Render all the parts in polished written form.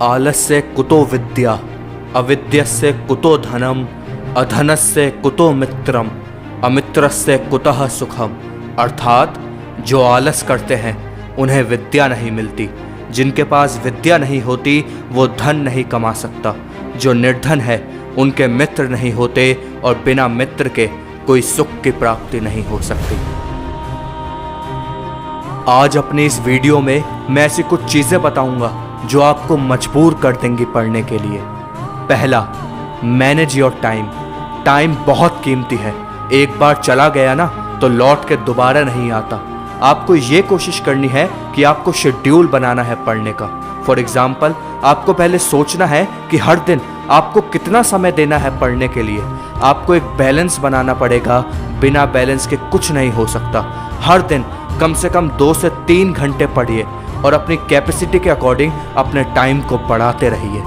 आलस्य कुतो विद्या, अविद्यस्य कुतो धनम, अधनस्य कुतो मित्रम, अमित्रस्य कुतः सुखम। अर्थात जो आलस करते हैं उन्हें विद्या नहीं मिलती, जिनके पास विद्या नहीं होती वो धन नहीं कमा सकता, जो निर्धन है उनके मित्र नहीं होते और बिना मित्र के कोई सुख की प्राप्ति नहीं हो सकती। आज अपनी इस वीडियो में मैं ऐसी कुछ चीज़ें बताऊंगा जो आपको मजबूर कर देंगी पढ़ने के लिए। पहला, मैनेज योर टाइम। टाइम बहुत कीमती है, एक बार चला गया ना तो लौट के दोबारा नहीं आता। आपको ये कोशिश करनी है कि आपको शेड्यूल बनाना है पढ़ने का। फॉर एग्जाम्पल, आपको पहले सोचना है कि हर दिन आपको कितना समय देना है पढ़ने के लिए। आपको एक बैलेंस बनाना पड़ेगा, बिना बैलेंस के कुछ नहीं हो सकता। हर दिन कम से कम 2 से 3 घंटे पढ़िए और अपनी कैपेसिटी के अकॉर्डिंग अपने टाइम को बढ़ाते रहिए।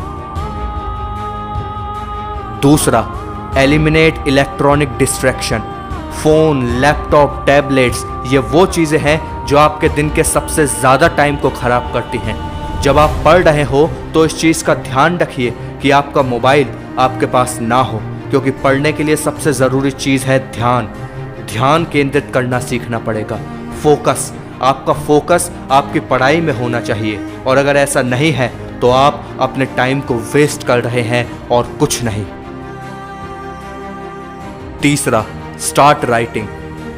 दूसरा, eliminate electronic distraction. Phone, laptop, tablets, ये वो चीज़ें हैं जो आपके दिन के सबसे ज़्यादा टाइम को ख़राब करती हैं। जब आप पढ़ रहे हो तो इस चीज़ का ध्यान रखिए कि आपका मोबाइल आपके पास ना हो, क्योंकि पढ़ने के लिए सबसे ज़रूरी चीज़ है ध्यान। ध्यान केंद्रित करना सीखना पड़ेगा। फोकस, आपका फोकस आपकी पढ़ाई में होना चाहिए, और अगर ऐसा नहीं है तो आप अपने टाइम को वेस्ट कर रहे हैं और कुछ नहीं। तीसरा, स्टार्ट राइटिंग।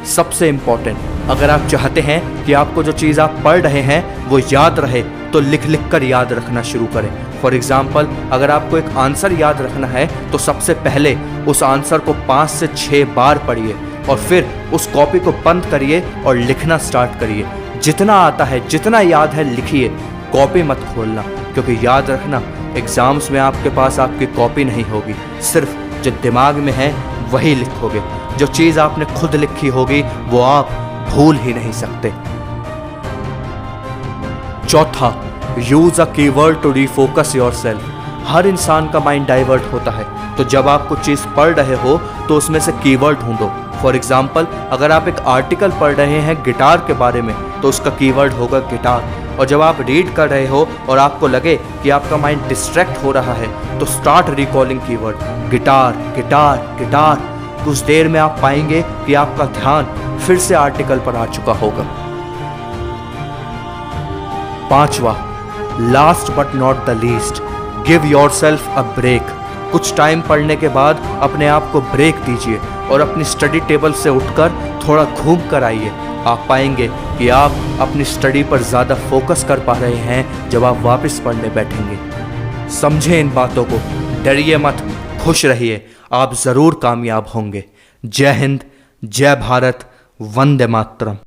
सबसे इंपॉर्टेंट, अगर आप चाहते हैं कि आपको जो चीज़ आप पढ़ रहे हैं वो याद रहे तो लिख लिख कर याद रखना शुरू करें। फॉर एग्जाम्पल, अगर आपको एक आंसर याद रखना है तो सबसे पहले उस आंसर को 5 से 6 बार पढ़िए और फिर उस कॉपी को बंद करिए और लिखना स्टार्ट करिए। जितना आता है, जितना याद है लिखिए, कॉपी मत खोलना, क्योंकि याद रखना एग्जाम्स में आपके पास आपकी कॉपी नहीं होगी, सिर्फ जो दिमाग में है वही लिखोगे। जो चीज़ आपने खुद लिखी होगी वो आप भूल ही नहीं सकते। चौथा, use a keyword to refocus yourself. हर इंसान का माइंड डाइवर्ट होता है, तो जब आप कुछ चीज़ पढ़ रहे हो तो उसमें से कीवर्ड ढूंढो। फॉर एग्जाम्पल, अगर आप एक आर्टिकल पढ़ रहे हैं गिटार के बारे में तो उसका कीवर्ड होगा गिटार। और जब आप रीड कर रहे हो और आपको लगे कि आपका माइंड डिस्ट्रैक्ट हो रहा है तो start recalling keyword, guitar guitar guitar. कुछ देर में आप पाएंगे कि आपका ध्यान फिर से आर्टिकल पर आ चुका होगा। पांचवा, last but not the least, give yourself a break. कुछ टाइम पढ़ने के बाद अपने आप को ब्रेक दीजिए और अपनी स्टडी टेबल से उठकर थोड़ा घूम कर आइए। आप पाएंगे कि आप अपनी स्टडी पर ज़्यादा फोकस कर पा रहे हैं जब आप वापस पढ़ने बैठेंगे। समझें इन बातों को, डरिए मत, खुश रहिए, आप ज़रूर कामयाब होंगे। जय हिंद, जय भारत, वंदे मातरम।